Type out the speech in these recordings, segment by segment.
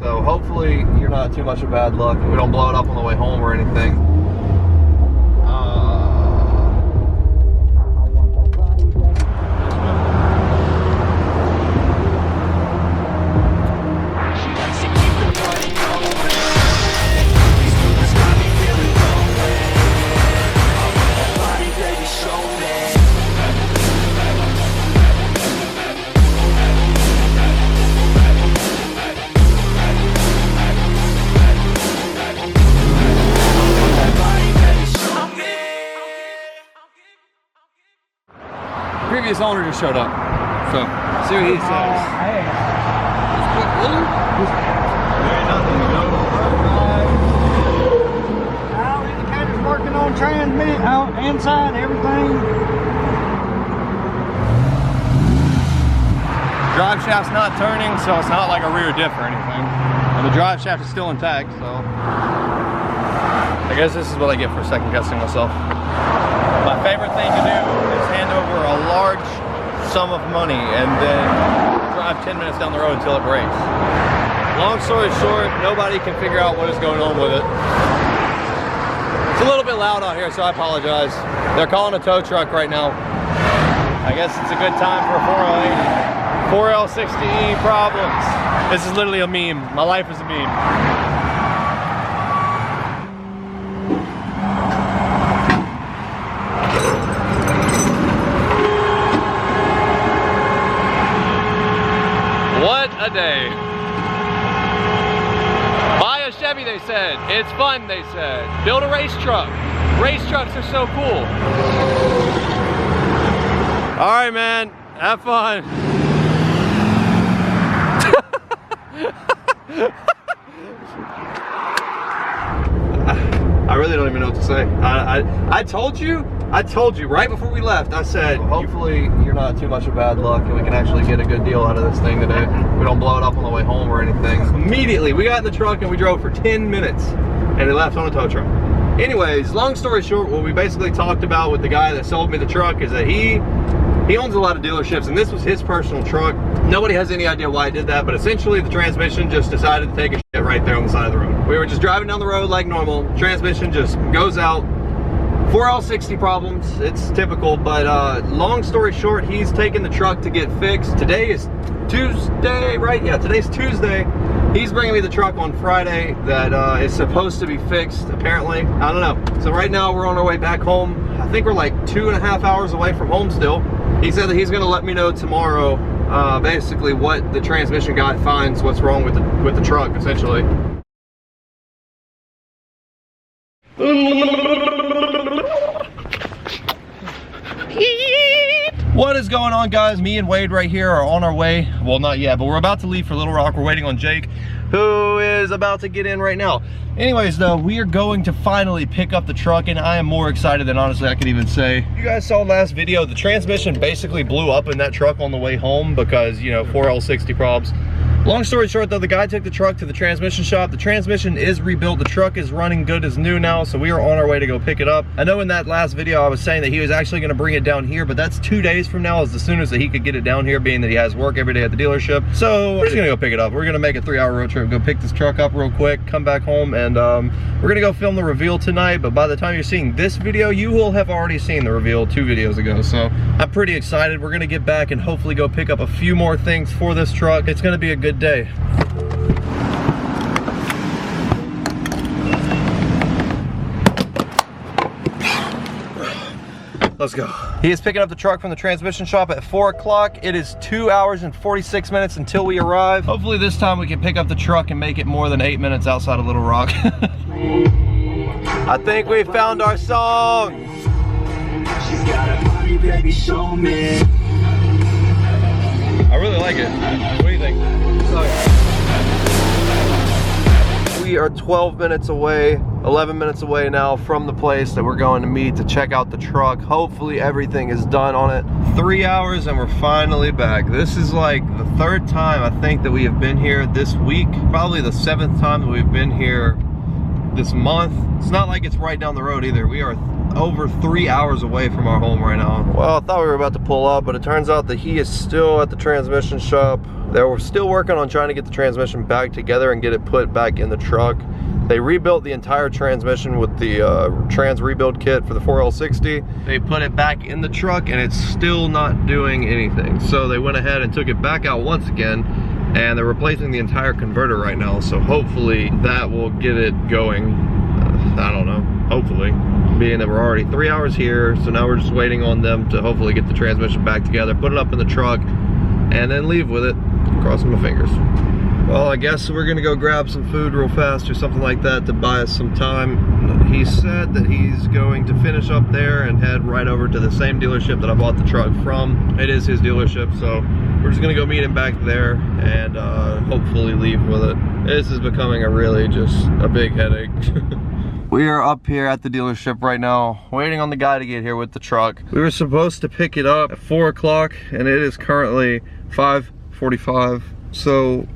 So hopefully you're not too much of bad luck. We don't blow it up on the way home or anything. Previous owner just showed up, so see what he says. Indicator's working on transmit, inside everything. Drive shaft's not turning, so it's not like a rear diff or anything. And the drive shaft is still intact, so I guess this is what I get for second guessing myself. My favorite thing to do is hand over a large sum of money and then drive 10 minutes down the road until it breaks. Long story short, nobody can figure out what is going on with it. It's a little bit loud out here, so I apologize. They're calling a tow truck right now. I guess it's a good time for a 4L80. 4L60E problems. This is literally a meme. My life is a meme. What a day. Buy a Chevy, they said. It's fun, they said. Build a race truck. Race trucks are so cool. All right, man. Have fun. I really don't even know what to say. I told you right before we left, I said, hopefully you're not too much of bad luck and we can actually get a good deal out of this thing today. We don't blow it up on the way home or anything. Immediately, we got in the truck and we drove for 10 minutes and it left on a tow truck. Anyways, long story short, what we basically talked about with the guy that sold me the truck is that he owns a lot of dealerships and this was his personal truck. Nobody has any idea why I did that, but essentially the transmission just decided to take a shit right there on the side of the road. We were just driving down the road like normal. Transmission just goes out. 4L60 problems, it's typical, but long story short, he's taking the truck to get fixed. Today is Tuesday, right? Yeah, today's Tuesday. He's bringing me the truck on Friday that is supposed to be fixed, apparently. I don't know. So right now we're on our way back home. I think we're like 2.5 hours away from home still. He said that he's gonna let me know tomorrow, basically what the transmission guy finds, what's wrong with the truck, essentially. What is going on, guys? Me and Wade right here are on our way. Well, not yet, but we're about to leave for Little Rock. We're waiting on Jake, who is about to get in right now. Anyways, though, we are going to finally pick up the truck, and I am more excited than honestly I could even say. You guys saw last video, the transmission basically blew up in that truck on the way home because, you know, 4L60 problems. Long story short, though, the guy took the truck to the transmission shop. The transmission is rebuilt. The truck is running good as new now, so we are on our way to go pick it up. I know in that last video I was saying that he was actually going to bring it down here, but that's 2 days from now is the soonest that he could get it down here, being that he has work every day at the dealership. So we're just going to go pick it up. We're going to make a 3-hour road trip, go pick this truck up real quick, come back home, and we're going to go film the reveal tonight. But by the time you're seeing this video, you will have already seen the reveal 2 videos ago. So I'm pretty excited. We're going to get back and hopefully go pick up a few more things for this truck. It's going to be a good day. Let's go. He is picking up the truck from the transmission shop at 4 o'clock. It is 2 hours and 46 minutes until we arrive. Hopefully this time we can pick up the truck and make it more than 8 minutes outside of Little Rock. I think we found our song. She's got a body, baby, show me. I really like it. What do you think? We are 12 minutes away, 11 minutes away now from the place that we're going to meet to check out the truck. Hopefully everything is done on it. 3 hours and we're finally back. This is like the 3rd time I think that we have been here this week. Probably the 7th time that we've been here this month. It's not like it's right down the road either. We are over 3 hours away from our home right now. Well, I thought we were about to pull up, but it turns out that he is still at the transmission shop. They were still working on trying to get the transmission back together and get it put back in the truck. They rebuilt the entire transmission with the trans rebuild kit for the 4L60. They put it back in the truck and it's still not doing anything. So they went ahead and took it back out once again, and they're replacing the entire converter right now. So hopefully that will get it going. I don't know, hopefully. Being that we're already 3 hours here, so now we're just waiting on them to hopefully get the transmission back together, put it up in the truck, and then leave with it. Crossing my fingers. Well, I guess we're gonna go grab some food real fast or something like that to buy us some time. He said that he's going to finish up there and head right over to the same dealership that I bought the truck from. It is his dealership, so we're just gonna go meet him back there and hopefully leave with it. This is becoming just a big headache. We are up here at the dealership right now, waiting on the guy to get here with the truck. We were supposed to pick it up at 4 o'clock, and it is currently 5:45. So,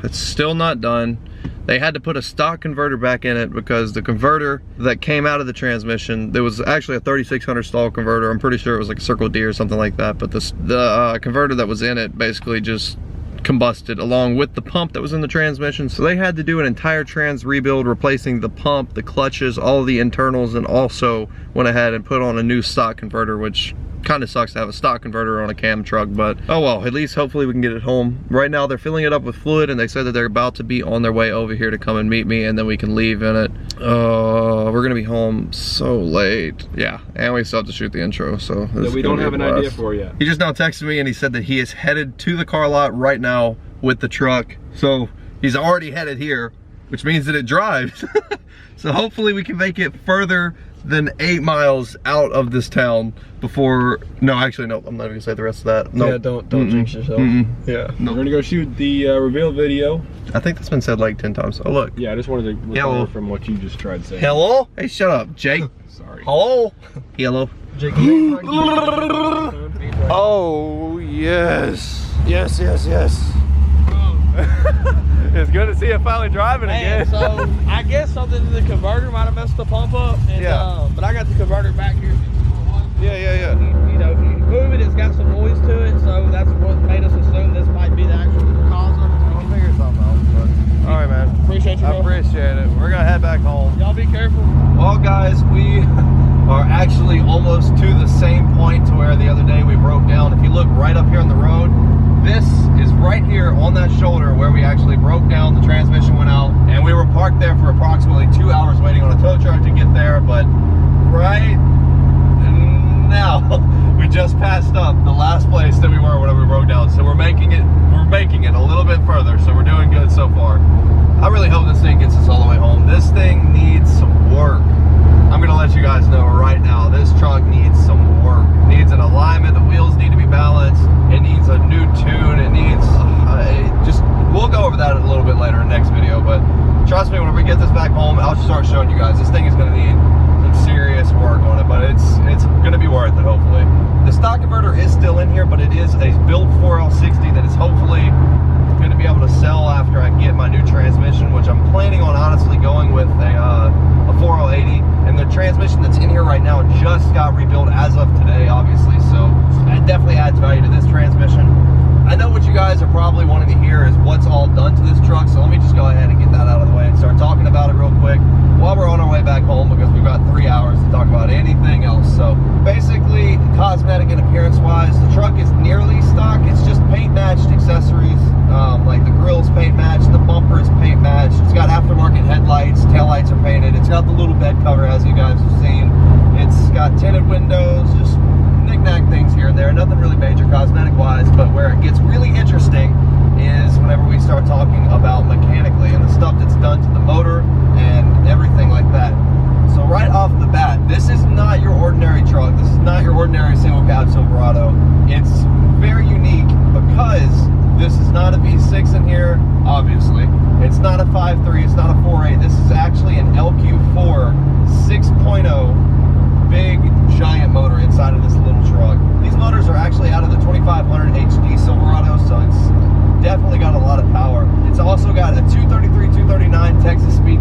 it's still not done. They had to put a stock converter back in it because the converter that came out of the transmission, there was actually a 3600 stall converter. I'm pretty sure it was like a Circle D or something like that, but the converter that was in it basically just combusted along with the pump that was in the transmission. So they had to do an entire trans rebuild, replacing the pump, the clutches, all the internals, and also went ahead and put on a new stock converter, which kind of sucks to have a stock converter on a cam truck, but oh well, at least hopefully we can get it home. Right now they're filling it up with fluid, and they said that they're about to be on their way over here to come and meet me, and then we can leave in it. We're gonna be home so late. Yeah, and we still have to shoot the intro, so we don't have an idea for yet. He just now texted me and he said that he is headed to the car lot right now with the truck. So he's already headed here, which means that it drives. So hopefully we can make it further than 8 miles out of this town before, no, actually, no, I'm not gonna say the rest of that. No. Yeah, don't jinx yourself. Yeah. No. We're gonna go shoot the reveal video. I think that's been said like 10 times. Oh, look. Yeah, I just wanted to look from what you just tried to say. Hello? Hey, shut up, Jake. Sorry. Hello? Hello. Jake. Oh, yes. Yes, yes, yes. It's good to see you finally driving again. So I guess something in the converter might have messed the pump up, and, but I got the converter back here. Yeah. You know, if you move it, it's got some noise to it, so that's what made us assume this might be the actual cause of it. We'll figure something out. But, all right, man. Appreciate you. I appreciate it. We're gonna head back home. Y'all be careful. Well, guys, we are actually almost to the same point to where the other day we broke down. If you look right up here on the road, this is right here on that shoulder where we actually broke down, the transmission went out, and we were parked there for approximately 2 hours waiting on a tow truck to get there. But right now, we just passed up the last place that we were whenever we broke down. So we're making it a little bit further, so we're doing good so far. I really hope this thing gets us all the way home. This thing needs some work. I'm gonna let you guys know right now, this truck needs some work. It needs an alignment, the wheels need to be balanced, it needs a new tune, it needs, we'll go over that a little bit later in the next video, but trust me, when we get this back home, I'll start showing you guys. This thing is gonna need some serious work on it, but it's gonna be worth it, hopefully. The stock converter is still in here, but it is a built 4L60 that is hopefully gonna be able to sell after I get my new transmission, which I'm planning on honestly going with a 4L80, and the transmission that's in here right now just got rebuilt as of today, obviously, so it definitely adds value to this transmission. I know what you guys are probably wanting to hear is what's all done to this truck, so let me just go ahead and get that out of the way and start talking about it real quick while we're on our way back home, because we've got 3 hours to talk about anything else. So basically, cosmetic and appearance wise, the truck is nearly stock. It's just paint matched accessories, like the grill's paint matched, the bumper is paint matched, it's got aftermarket headlights, taillights are painted, it's got the little bed cover as you guys have seen, it's got tinted windows, just knick-knack things here and there, nothing really major cosmetic wise. But where it gets really interesting is whenever we start talking about mechanically and the stuff that's done to the motor and everything like that. So right off the bat, this is not your ordinary truck, this is not your ordinary single cab Silverado. It's very unique because this is not a V6 in here, obviously. It's not a 5.3, it's not a 4.8, this is actually an LQ4 6.0 big giant motor inside of this little truck. These motors are actually out of the 2500 HD Silverado, so it's definitely got a lot of power. It's also got a 233, 239 Texas speed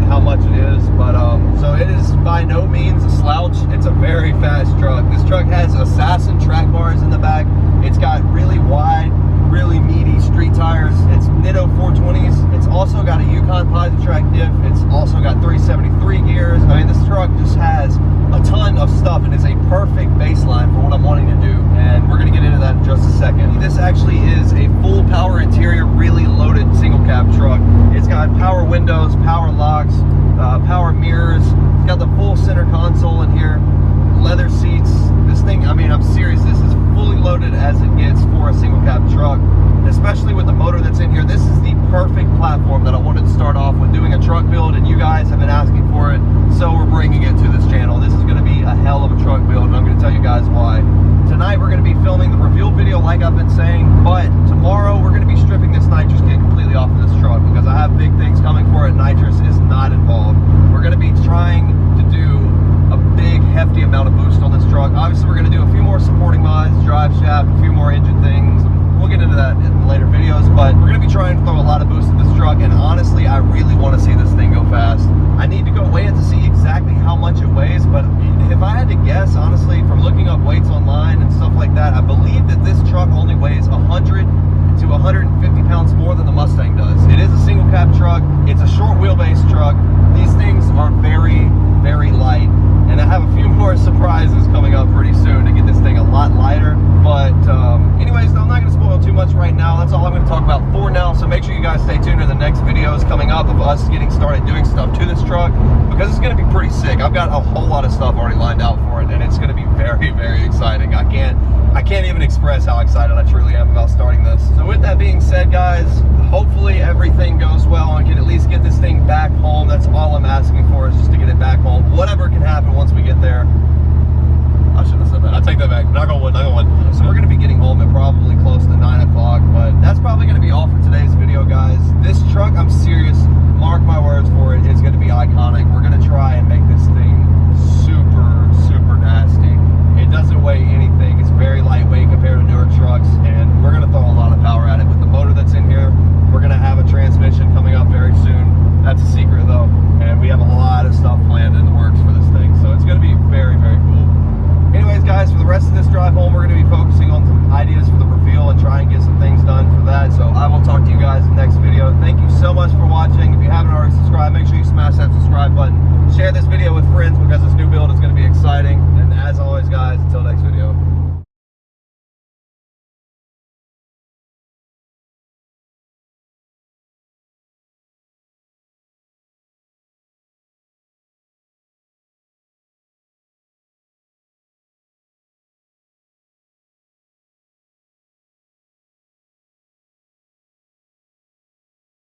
how much it is, but so it is by no means a slouch. It's a very fast truck. This truck has Assassin track bars in the back. It's got really wide, really meaty street tires. It's Nitto 420s. It's also got a Yukon Positrack diff. It's also got 373 gears. I mean, this truck just has a ton of stuff, and it's a perfect baseline for what I'm wanting to do, and we're gonna get into that in just a second. This actually is a full power interior, really loaded single cab truck. It's got power windows, power locks, power mirrors. It's got the full center console in here, leather seats. This thing, I mean, I'm serious, this is fully loaded as it gets for a single cab truck, especially with the motor that's in here. This is the perfect platform that I wanted to start off with doing a truck build, and you guys have been asking for it, so we're bringing it to this channel. This is going to be a hell of a truck build, and I'm going to tell you guys why. Tonight we're going to be filming the reveal video like I've been saying, but tomorrow we're going to be stripping this nitrous kit completely off of this truck because I have big things coming for it. Nitrous is not involved. We're going to be trying to do a big hefty amount of boost on this truck. Obviously we're going to do a few more supporting mods, drive shaft, a few more engine things. We'll get into that in later videos, but we're going to be trying to throw a lot of boost at this truck, and honestly I really want to see this thing go fast. I need to go weigh it to see exactly how much it weighs, but if I had to guess, honestly, from looking up weights online and stuff like that, I believe that this truck only weighs 100 to 150 pounds more than the Mustang does. It is a single cab truck. It's a short wheelbase truck. These things are very, very light, and I have a few more surprises coming up pretty soon to get this thing a lot lighter. But anyways, I'm not going to spoil too much right now. That's all I'm going to talk about for now, so make sure you guys stay tuned to the next videos coming up of us getting started doing stuff to this truck, because it's going to be pretty sick. I've got a whole lot of stuff already lined out for it, and it's going to be very, very exciting. I can't even express how excited I truly am about starting this. So with that being said, guys, hopefully everything goes well and can at least get this thing back home. That's all I'm asking for, is just to get it back home. Whatever can happen once we get there. I shouldn't have said that. I take that back. Not gonna win. So we're gonna be getting home at probably close to 9 o'clock, but that's probably gonna be all for today's video, guys. This truck, I'm serious, mark my words for it, is gonna be iconic. We're gonna